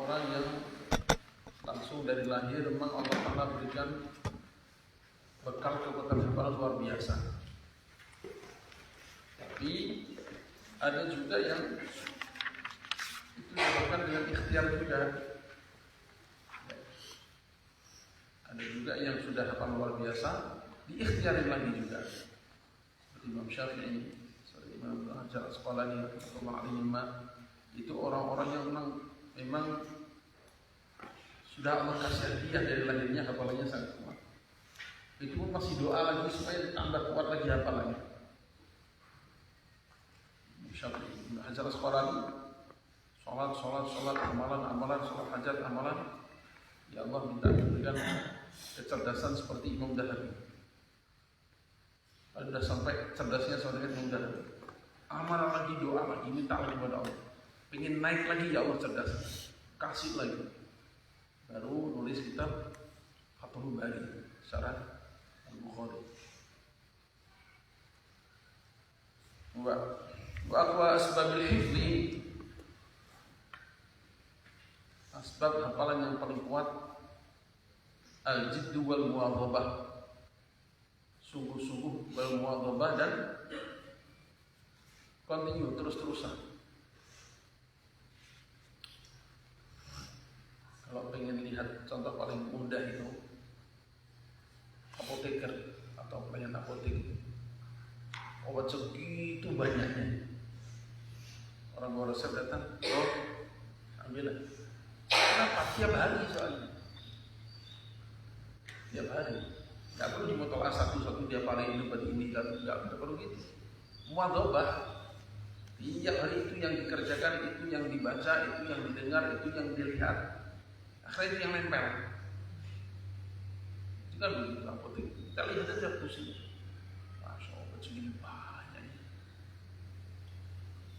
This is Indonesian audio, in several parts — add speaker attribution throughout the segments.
Speaker 1: orang yang langsung dari lahir memang Allah Ta'ala berikan bekal kekuatan hafalan luar biasa. Tapi ada juga yang itu disebabkan dengan ikhtiar juga. Ada juga yang sudah hafal luar biasa diikhtiarin lagi juga. Seperti Imam Syafi'i, seperti Imam Hajar Asqalani, itu orang-orang yang memang sudah Allah kasih hadiah dari lahirnya hafalannya sangat kuat. Itu pun masih doa lagi supaya tambah kuat lagi hafalannya. Syafi'i, Ibnu Hajar Asqalani, sholat, amalan, sholat hajat, amalan. Ya Allah minta berikan kecerdasan seperti Imam Dahabi. Sudah sampai cerdasnya sampai Imam Dahabi. Amalan lagi, doa lagi, minta lagi kepada Allah. Pengen naik lagi, ya Allah cerdas, kasih lagi. Baru nulis kitab Fathul Bari, Syarah Al-Bukhari. Wa aqwa asbabil hifzi, asbab hafalan yang paling kuat al-jiddu wal muwadhabah, sungguh-sungguh wal muwadhabah dan continue terus-terusan. Kalau pengen lihat contoh paling mudah itu apoteker atau pelayan apotek, obat segitu banyaknya, orang bawa resep datang, oh ambillah. Kenapa? Tiap hari soalnya, tiap hari. Gak perlu dimutolak satu-satu dia paling dapat ini, gak perlu gitu. Muwadhabah, tiap hari itu yang dikerjakan, itu yang dibaca, itu yang didengar, itu yang dilihat. Akhirnya itu yang nempel. Itu kan begitu apotek. Kita lihat aja pusing. Masya Allah, segini banyak.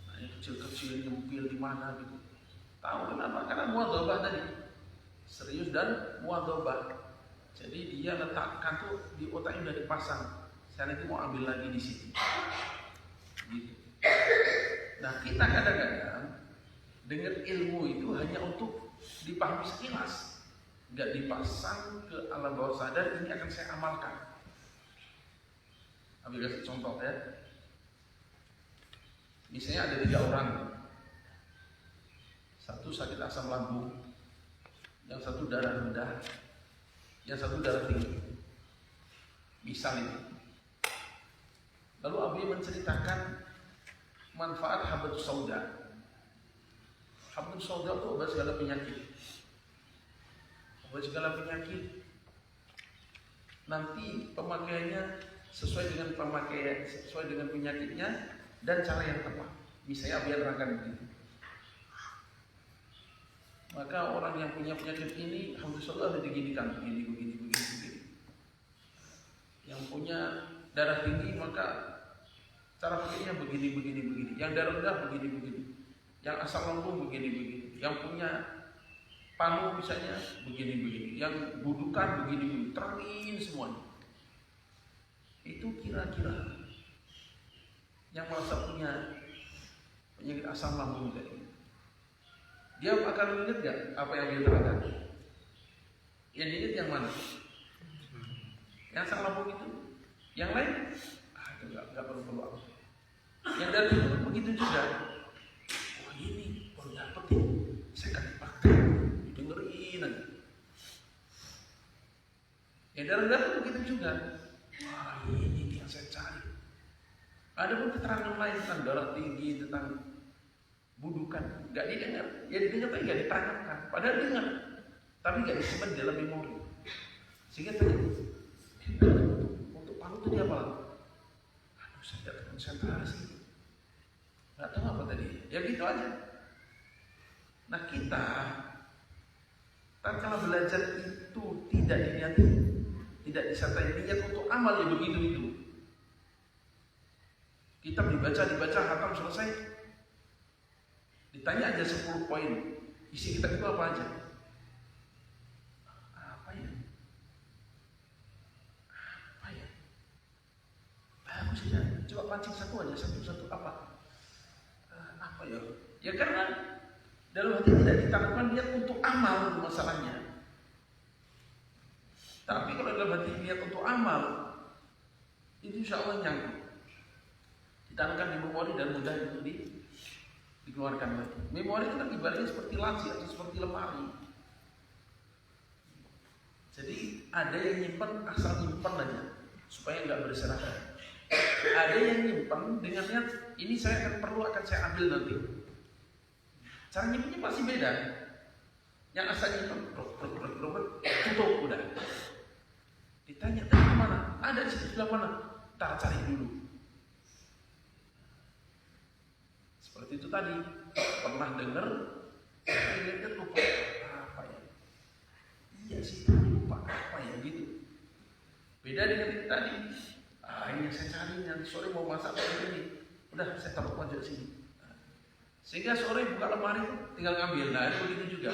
Speaker 1: Nah, yang kecil-kecil nyempil di mana gitu. Tahu kenapa? Karena muwadhabah tadi. Serius dan muwadhabah. Jadi dia letakkan tuh di otaknya udah dipasang. Saya nanti mau ambil lagi di sini. Gitu. Nah, kita kadang-kadang dengar ilmu itu hanya untuk dipahami sekilas, nggak dipasang ke alam bawah sadar. Ini akan saya amalkan. Ambil kasih contoh ya. Misalnya ada 3 orang, satu sakit asam lambung, yang satu darah rendah, yang satu darah tinggi. Misal ini. Lalu Abi menceritakan manfaat habatus sauda. Habatus sauda itu obat segala penyakit. Obat segala penyakit. Nanti pemakaiannya sesuai dengan penyakitnya dan cara yang tepat. Misalnya Abi terangkan begini. Maka orang yang punya penyakit ini habatus sauda harus diginikan, begini. Yang punya darah tinggi maka cara pakainya begini. Yang darah rendah begini. Yang asam lambung begini. Yang punya panu misalnya begini. Yang budukan begini. Terangin semuanya. Itu kira-kira yang merasa punya penyakit asam lambung tadi, dia akan ingat gak apa yang dia terangkan? Yang ingat yang mana? Yang asam lambung itu. Yang lain? Itu gak perlu apa. Yang dari itu begitu juga. Wah ini baru dapet ya, saya akan dipakai, didengerin aja. Yang dari rendah begitu juga. Wah ini yang saya cari. Ada pun keterangan lain tentang darah tinggi, tentang budukan, gak didengar. Ya didengar tapi gak diterangkan. Padahal dengar, tapi gak disimpan dalam memori. Sehingga tadi untuk palu itu dia apa? Saya tidak konsentrasi. Nggak tahu apa tadi. Ya gitu aja. Nah kita tatkala belajar itu tidak diniati, tidak disertai niat untuk amal ya begitu. Kita dibaca, hatam selesai. Ditanya aja 10 poin. Isi kitab itu apa aja? Apa ya? Bagus ya. Coba pancing satu aja, satu apa? Apa ya? Ya karena Dalam hati tidak ditanamkan niat untuk amal masalahnya. Tapi kalau dalam hati niat untuk amal, itu insya Allah nyangkut. Ditanamkan di memori dan mudah untuk dikeluarkan lagi. Memori itu kan ibaratnya seperti laci atau seperti lemari. Jadi ada yang nyimpan asal nyimpan aja supaya nggak berserakan. Ada yang nyimpan dengan niat ini saya akan saya ambil nanti. Cara nyimpannya pasti beda. Yang asal nyimpan tutup udah. Ditanya dari mana? Ada di sebelah mana? Tak cari dulu. Seperti itu tadi pernah dengar, ingatnya lupa apa ya? Iya sih lupa apa ya gitu. Beda dengan itu tadi. Ini yang saya cari nanti sore mau masak ini. Udah saya taruh pojok sini. Sehingga sore buka lemari tinggal ngambil. Nah itu begitu juga.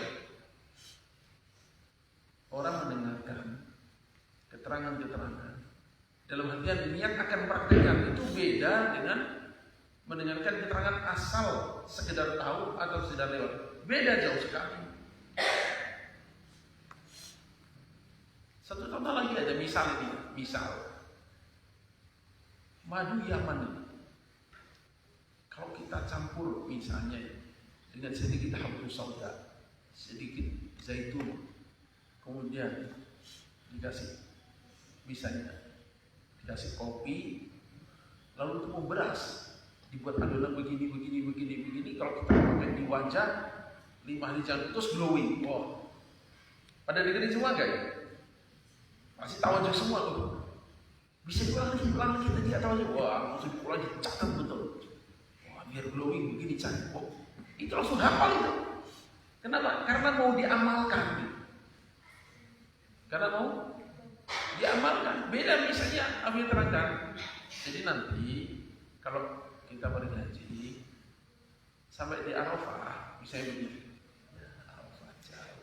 Speaker 1: Orang mendengarkan keterangan-keterangan dalam hatian niat akan praktekkan itu beda dengan mendengarkan keterangan asal sekedar tahu atau sekedar lewat. Beda jauh sekali. Satu contoh lagi ada misal ini. Misal madu Yaman. Kalau kita campur misalnya dengan sedikit hablus sauda, sedikit zaitun, kemudian dikasih misalnya dikasih kopi, lalu tepung beras, dibuat adonan begini. Kalau kita pakai di wajah 5 hari jalan terus glowing. Wow. Pada dengerin semua enggak ya? Masih tahu semua tuh. Bisa pulang lagi tadi atau aja. Wah, maksud pulang lagi cakep betul. Wah, biar glowing begini cantik. Oh, itu langsung hafal itu. Kenapa? Karena mau diamalkan. Karena mau diamalkan. Beda misalnya ambil terangkan. Jadi nanti kalau kita berjanji sampai di Arafah, misalnya begini. Ya, Arafah jauh.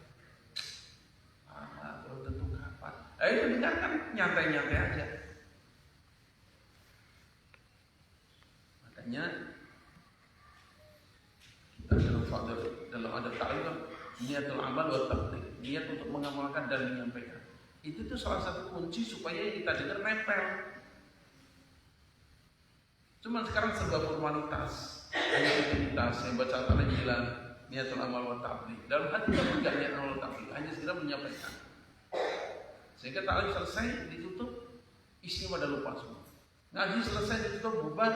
Speaker 1: Belum tentu kapan. Itu dengarkan nyantai-nyantai aja. Makanya kita dalam adab ta'lim niatul amal wa tabligh, niat untuk mengamalkan dan menyampaikan. Itu tuh salah satu kunci supaya kita dengar nempel. Cuma sekarang serba formalitas, hanya rutinitas yang baca tahlilan, niatul amal wa tabligh. Dalam hati kita enggak niat amal wa tabligh, hanya sekedar menyampaikan. Sehingga ta'lim selesai ditutup, isinya pada lupa semua. Ngaji selesai ditutup, bubar,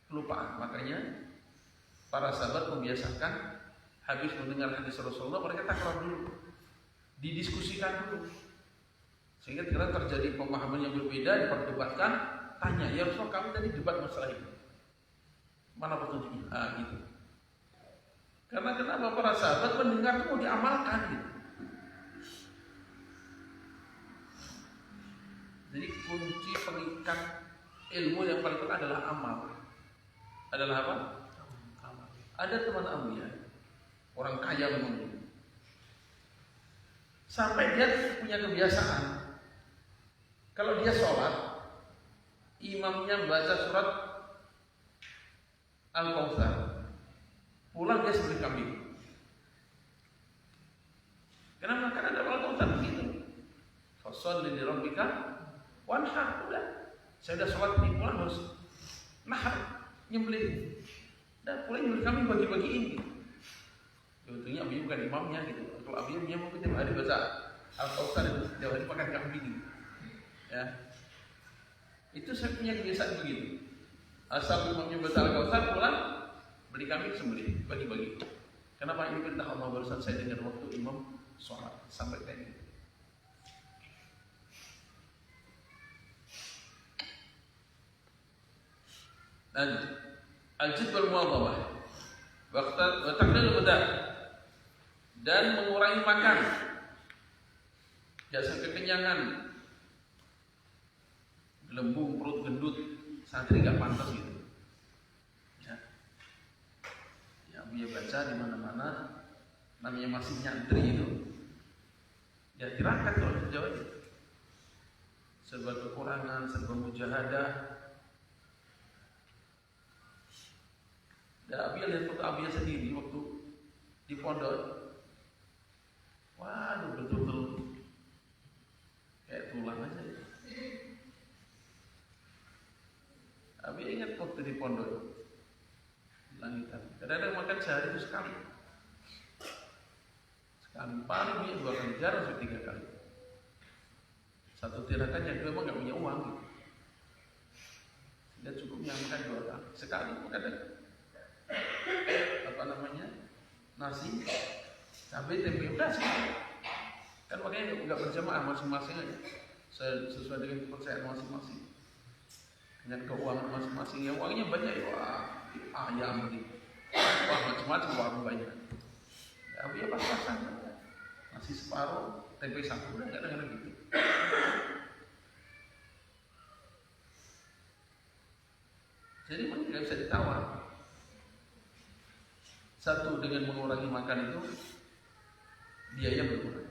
Speaker 1: kelupaan. Makanya para sahabat membiasakan habis mendengar hadis Rasulullah mereka takror dulu, didiskusikan dulu, sehingga tidak terjadi pemahaman yang berbeda, diperdebatkan. Tanya, ya Rasulullah kami tadi debat masalah ini, mana petunjuknya? Gitu. Karena kenapa para sahabat mendengar itu mau diamalkan gitu. Jadi kunci pengikat ilmu yang paling penting adalah amal. Adalah apa? Amal. Ada teman Abu ya, orang kaya memang. Sampai dia punya kebiasaan, kalau dia sholat, imamnya baca surat Al-Kautsar, pulang dia sembelih kambing. Kenapa? Karena ada Al-Kautsar begitu. Fasholli li rabbika wanhar. Udah, saya udah sholat ini, pulang harus nahar, nyembelih. Dan pulang nyembelih kambing, bagi-bagiin gitu. Sebetulnya Abi bukan imamnya gitu. Kalau Abi imamnya mungkin tiap hari baca Al-Kautsar itu, tiap hari makan kambing gitu. Ya, itu saya punya kebiasaan begitu. Asal imamnya baca Al-Kautsar, pulang beli kambing sembelih, bagi-bagi. Kenapa? Ini perintah Allah, barusan saya dengar waktu imam sholat sampai tadi. Dan al-jidd wal muwadhabah wa taqlil al-ghada dan mengurangi makan, jasa kekenyangan, gelembung, perut gendut, santri nggak pantas gitu. Ya, dia baca di mana-mana, namanya masih nyantri itu, ya tirakat kalau Jawa itu. Serba kekurangan, serba mujahadah. Dan Abi lihat foto Abi sendiri waktu di pondok. Waduh, betul-betul kayak tulang aja. Tapi ingat waktu di pondok langitan. Kadang-kadang makan sehari itu sekali. Paling punya 2 kali, jarang 3 kali. Satu tirakan yang kedua emang gak punya uang gitu. Tidak cukupnya makan 2 kali. Sekali kadang nasi, cabai, tempe, udah sih. Kan makanya nggak berjamaah masing-masing aja. Sesuai dengan kepercayaan masing-masing. Dengan keuangan masing-masing. Yang uangnya banyak ya, wah, ayam gitu. Wah, macam-macam warung banyak. Tapi ya pas-pasan. Nasi separuh, tempe 1, udah kadang-kadang gitu. Jadi memang nggak bisa ditawar. Satu, dengan mengurangi makan itu biaya berkurang.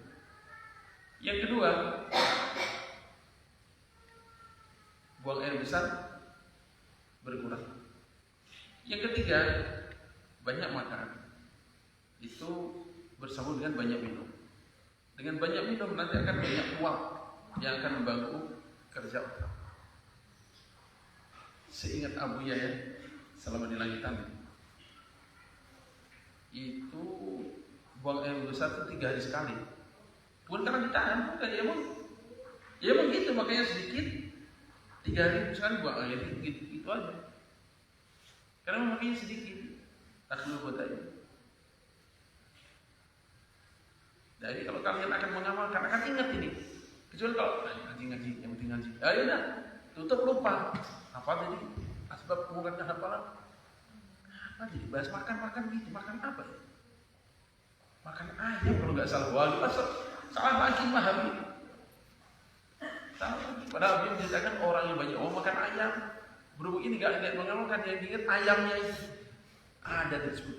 Speaker 1: Yang kedua, buang air besar berkurang. Yang ketiga, banyak makan itu bersama dengan banyak minum. Dengan banyak minum nanti akan banyak uang yang akan membantu kerja otak. Seingat Abu Yahya selama di langitan itu buang air besar itu 3 hari sekali. Bukan karena ditahan, bukan ya emang gitu, makanya sedikit 3 hari sekali buang air itu aja. Karena makanya sedikit, tak dulu buat aja. Jadi kalau kalian akan mengamalkan, akan ingat ini. Kecuali kalau ngaji, yang penting ngaji. Ayo dah, tutup lupa. Apa tadi? Asbab mengurangkan hafalan. Apa jadi bahas makan gitu, makan apa ya? Makan ayam kalau nggak salah. Waduh, salah lagi memahami. Salah lagi. Padahal dia menceritakan orang yang banyak makan ayam. Berhubung ini nggak ingat mengamalkan, yang diingat ayamnya itu ada disebut.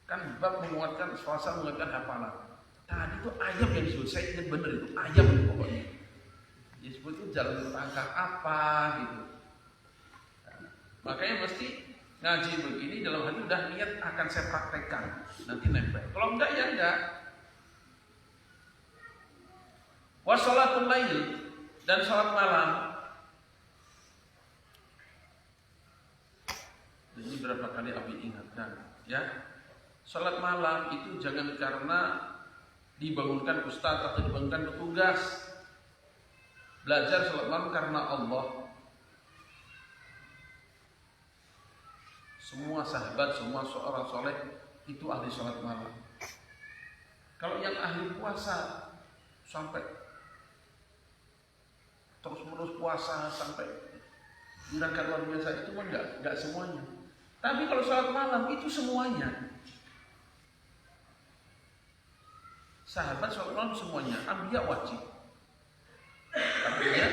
Speaker 1: Kan bab menguatkan suasana, menguatkan hafalan. Tadi itu ayam yang disebut, saya ingat benar itu ayam itu pokoknya. Disebut itu jalan bertangkah apa gitu. Nah, makanya mesti ngaji begini dalam hati udah niat akan saya praktekkan, nanti nempel. Kalau enggak ya enggak. Wassalatul lail, dan salat malam. Jadi berapa kali Abi ingatkan, ya. Salat malam itu jangan karena dibangunkan ustaz atau dibangunkan petugas. Belajar salat malam karena Allah. Semua sahabat, semua seorang soleh itu ahli salat malam. Kalau yang ahli puasa sampai terus-menerus puasa sampai gerakan luar biasa itu mah enggak semuanya. Tapi kalau salat malam itu semuanya. Sahabat salat malam semuanya, anbiya wajib. Anbiya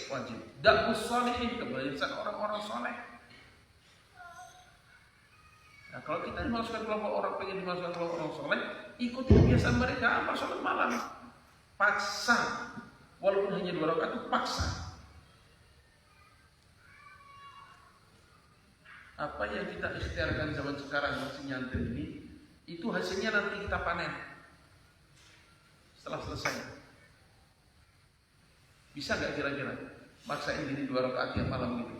Speaker 1: wajib. Da'us sholihin, kebiasaan orang-orang soleh. Nah, kalau kita dimasukkan kelompok orang, pengen dimasukkan kelompok orang soleh, ikuti kebiasaan mereka apa salat malam. Paksa, walaupun hanya 2 rakaat itu paksa. Apa yang kita ikhtiarkan zaman sekarang masih nyantai ini, itu hasilnya nanti kita panen setelah selesai. Bisa nggak kira-kira maksain diri 2 rakaat tiap malam gitu?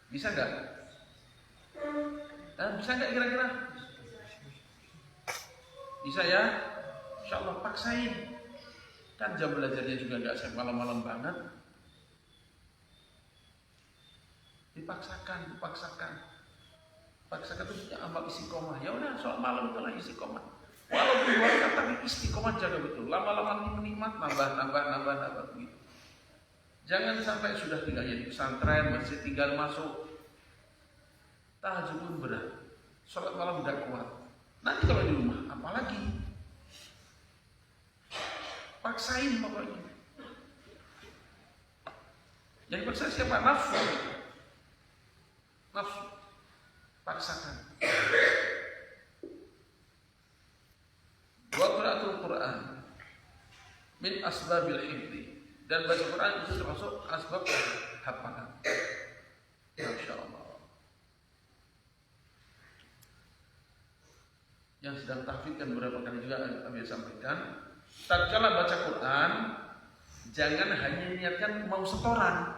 Speaker 1: Bisa nggak? Bisa nggak kira-kira? Bisa ya? Insya Allah paksain. Kan jam belajarnya juga nggak sampai malam-malam banget. Dipaksakan itu amal istiqomah. Ya udah, soal malam itu lah istiqomah. Walaupun 2 rakaat tapi istiqomah jaga betul. Lama-lama menikmat, nambah begitu. Jangan sampai sudah tinggalnya di pesantren, masih tinggal masuk. Tahajud pun berat. Salat malam udah kuat. Nanti kalau di rumah, apalagi? Paksain pokoknya. Yang dipaksa siapa? Nafsu. Paksakan. Wa qiraatul Quran min asbabil hifdzi, dan baca Quran itu termasuk asbab hafalan. Masya Allah. sedang tahfidz kan beberapa kali juga kami sampaikan, tatkala baca Quran jangan hanya niatkan mau setoran.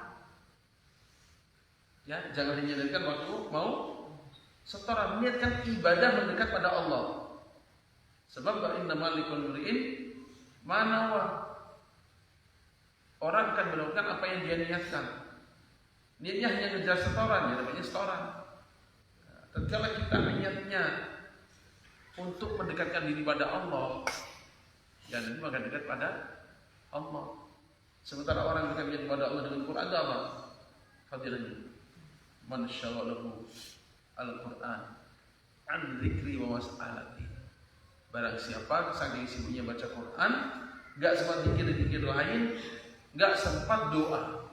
Speaker 1: Ya, jangan hanya niatkan waktu mau setoran, niatkan ibadah mendekat pada Allah. Sebab innamal likulli imri'in ma nawa. Orang akan melakukan apa yang dia niatkan. Niatnya hanya ngejar setoran, ya namanya setoran. Tatkala kita niatnya untuk mendekatkan diri pada Allah, dan itu akan dekat pada Allah. Sementara orang dekat diri pada Allah dengan Quran itu apa? Fadilahnya, man syaghalahu al-Quran an dzikri wa mas'alati. Barang siapa saking sibuknya baca Quran, enggak sempat zikir-zikir lain, enggak sempat doa.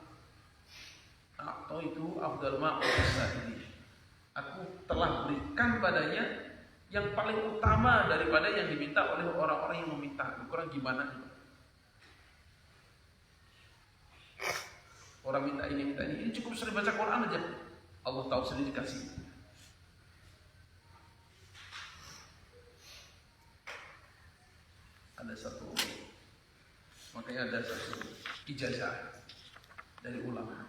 Speaker 1: Atau itu afdal ma ini. Aku telah berikan padanya yang paling utama daripada yang diminta oleh orang-orang yang meminta. Kurang gimana? Orang minta ini, ini cukup sering baca Quran aja. Allah tahu sendiri dikasih. Makanya ada satu ijazah dari ulama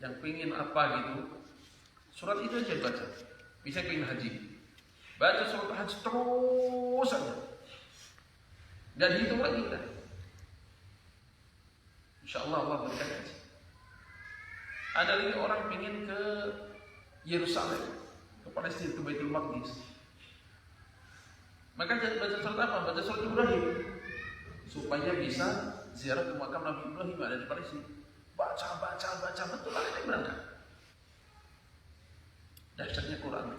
Speaker 1: yang pingin apa gitu, surat itu aja baca. Bisa pingin haji, baca surat haji terus saja, dan hitung lagi kan. Insya Allah Allah berikan haji. Ada lagi orang pingin ke Yerusalem, ke Palestina, ke Baitul Maqdis. Maka jangan baca surat apa? Baca surat Ibrahim supaya bisa ziarah ke makam Nabi Ibrahim ada di Palestina. Baca betul ada yang berangkat. Dahsyatnya Quran.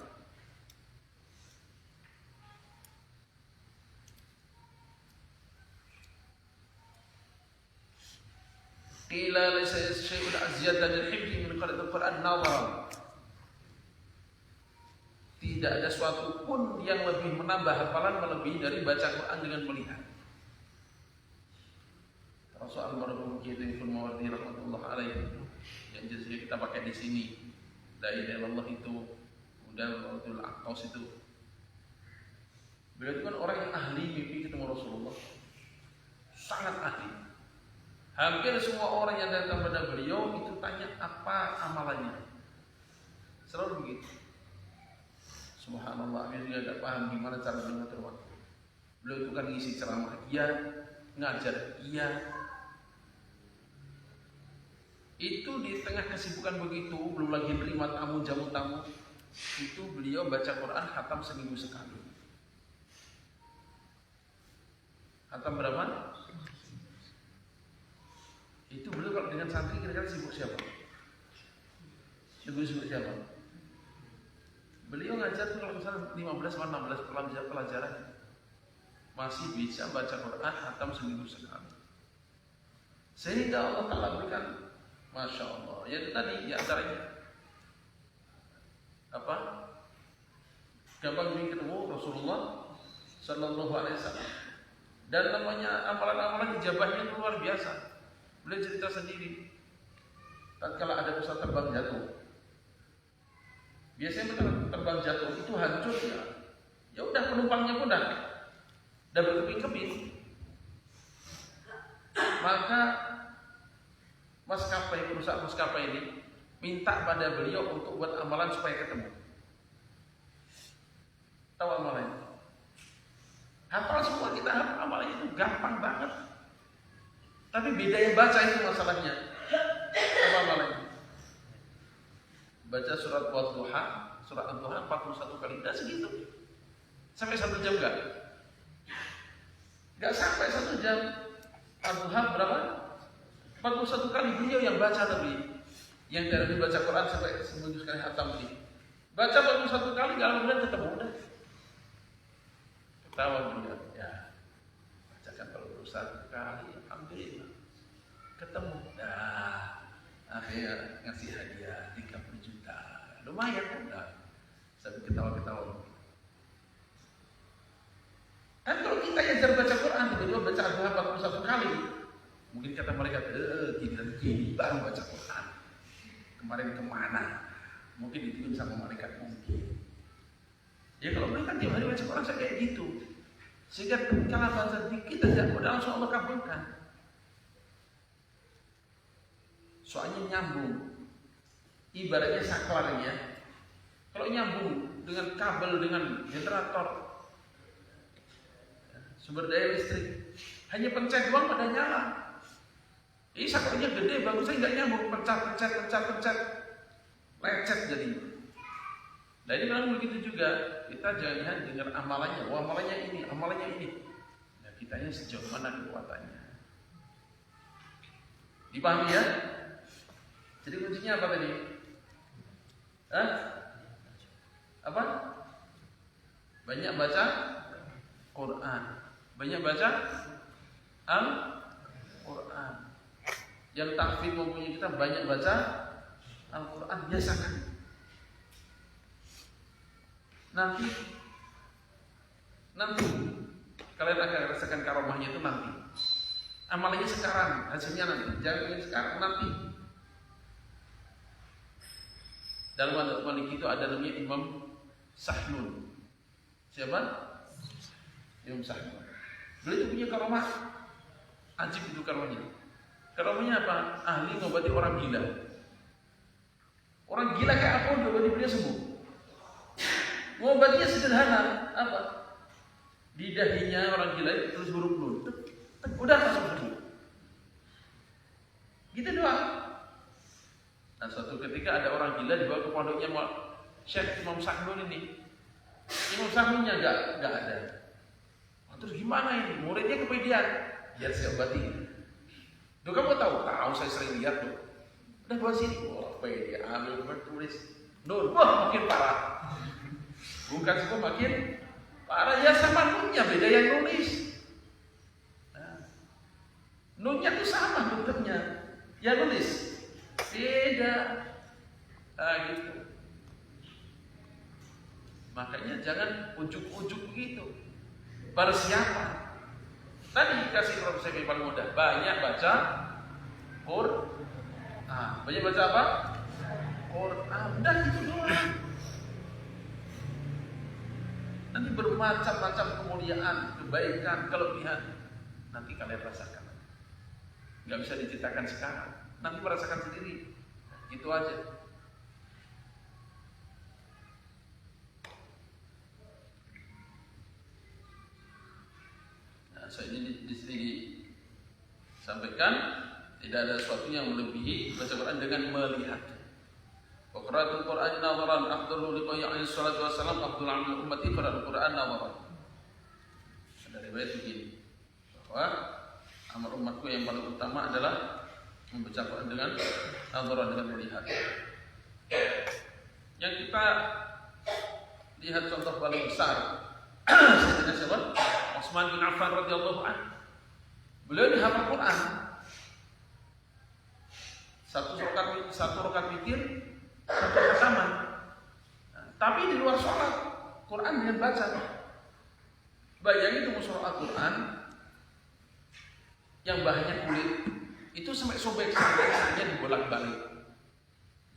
Speaker 1: Qila laysa syai'un azyada min hifdhi min qira'atil Quran nazar. Tidak ada suatu pun yang lebih menambah hafalan melebihi dari baca Quran dengan melihat. Rasul Al-Marhum Kiai Ibnu Mawardi rahmatullah alaihi yang jelasnya kita pakai di sini, la ilaha illallah itu, kemudian Rasul Aqtas itu. Beliau itu kan orang yang ahli mimpi ketemu Rasulullah, sangat ahli. Hampir semua orang yang datang pada beliau itu tanya apa amalannya, selalu begitu. Subhanallah, dia juga tidak paham gimana cara mengatur waktu. Beliau itu kan ngisi ceramah iya, ngajar iya. Itu di tengah kesibukan begitu, belum lagi nerima tamu, jamu tamu, itu beliau baca Quran khatam seminggu sekali. Khatam berapa? Itu beliau kalau dengan santri kira-kira sibuk siapa? Sibuk siapa? Beliau ngajar tuh kalau misalnya 15-16 pelajaran masih bisa baca Quran khatam seminggu sekali. Sehingga Allah Ta'ala berikan, Masya Allah, ya itu tadi di antaranya apa? Gampang ketemu Rasulullah Sallallahu Alaihi Wasallam. Dan namanya amalan-amalan ijabahnya itu luar biasa. Beliau cerita sendiri. Tatkala ada pesawat terbang jatuh, biasanya terbang jatuh itu hancur ya. Ya udah penumpangnya pun dah berkeping-keping. Maka perusahaan maskapai ini minta pada beliau untuk buat amalan supaya ketemu. Tahu amalannya? Hafal semua kita, hafal amalannya itu gampang banget. Tapi beda yang baca itu masalahnya. Apa amalannya? Baca surat Wadduha, surat Ad-Duha 41 kali, tidak segitu. Sampai 1 jam enggak? Enggak sampai 1 jam. Ad-Duha berapa? 41 kali beliau yang baca tapi yang dari baca Quran sampai seminggu sekali khatam ini. Baca 41 kali, kalau kemudian ketemu udah. Ketawa beliau, ya. Bacakan kalau 41 kali, alhamdulillah. Ketemu. Nah, akhirnya ngasih hadiah 30 juta. Lumayan kan? Nah, sampai ketawa-ketawa. Kan kalau kita yang baca Quran, tiba-tiba baca Al-Quran 41 kali, mungkin kata mereka, gini baru baca Quran. Kemarin kemana? Mungkin ditikin sama malaikat mungkin. Ya kalau mereka tiap hari baca Quran saya kayak gitu. Sehingga kalau baca dikit aja udah langsung Allah kabulkan. Soalnya nyambung. Ibaratnya saklarnya. Kalau nyambung dengan kabel dengan generator sumber daya listrik, hanya pencet doang pada nyala. Ini saklarnya gede, bagus saya nggak nyambung, pencet, lecet jadinya. Nah ini memang begitu juga, kita jangan dengar amalannya, amalannya ini. Nah kitanya sejauh mana kekuatannya. Dipahami ya? Jadi kuncinya apa tadi? Hah? Apa? Banyak baca Quran. Banyak baca Al-Quran. Yang tahfidz mempunyai kita banyak baca Al-Quran, biasakan. Nanti kalian akan rasakan karomahnya itu nanti. Amalnya sekarang, hasilnya nanti. Jangan ingin sekarang, nanti. Dalam mazhab Maliki itu ada namanya Imam Sahnun. Siapa? Imam Sahnun. Beliau itu punya karomah. Ajib itu karomahnya. Karomahnya apa? Ahli ngobati orang gila. Orang gila kayak apa? Diobati beliau sembuh. Ngobatnya sederhana, apa? Di dahinya orang gila itu terus huruf nun. Udah langsung sembuh. Gitu doang. Nah suatu ketika ada orang gila dibawa ke pondoknya Syekh Imam Sahnun ini. Imam Sahnunnya enggak ada. Nah, terus gimana ini? Muridnya kepedean. Biar saya obati. Tuh kamu tahu saya sering lihat tuh. Udah bawa sini. Wah, pede ambil tulis. Nun, wah makin parah. Bukan semua makin parah ya, sama nunnya beda yang nulis. Nah, nunnya tuh sama bentuknya, ya nulis beda. Nah, gitu. Makanya jangan ujuk-ujuk begitu. Baru siapa? Tadi kasih konsep yang paling mudah. Banyak baca Quran. Banyak baca apa? Quran. Udah gitu doang. Nanti bermacam-macam kemuliaan, kebaikan, kelebihan. Nanti kalian rasakan. Gak bisa diceritakan sekarang. Nanti merasakan sendiri. Gitu aja. Nah, saya ini di sini sampaikan tidak ada sesuatu yang melebihi baca Quran dengan melihat. Qiraatul Qur'an nadharan afdalu liqa'i alaihi salatu wassalam afdalu amal ummati qiraatul Qur'an nadharan. Ada riwayat begini bahwa amal umatku yang paling utama adalah membaca Quran dengan nadharan, dengan melihat. Yang kita lihat contoh paling besar Sayyidina siapa? Utsman bin Affan radhiyallahu anhu. Beliau dihafal Quran. Satu rakaat witir, satu khataman. Tapi di luar sholat Quran dengan baca. Bayangin itu surah Al-Quran yang bahannya kulit itu sampai sobek-sobeknya dibolak-balik.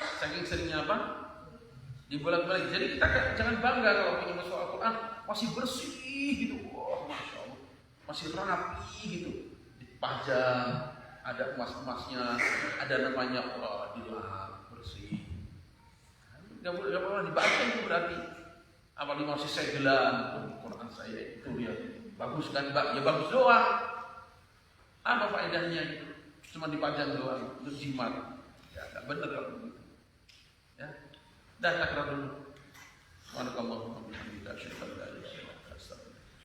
Speaker 1: Saking seringnya apa? Dibolak-balik. Jadi kita jangan bangga kalau punya surah Al-Quran masih bersih gitu. Wah, masya Allah, masih rapi gitu. Dipajang, ada emas-emasnya, ada namanya, wah, dilap bersih. Gak boleh dibaca itu berarti apalagi masih segelan Quran saya itu dia bagus kan Mbak? Ya bagus doang. Apa faedahnya? Cuma dipajang doang untuk jimat. Ya gak bener kalau begitu. Ya, dah takrar dulu. Subhanakallahumma wa bihamdika asyhadu an la ilaha illa anta astaghfiruka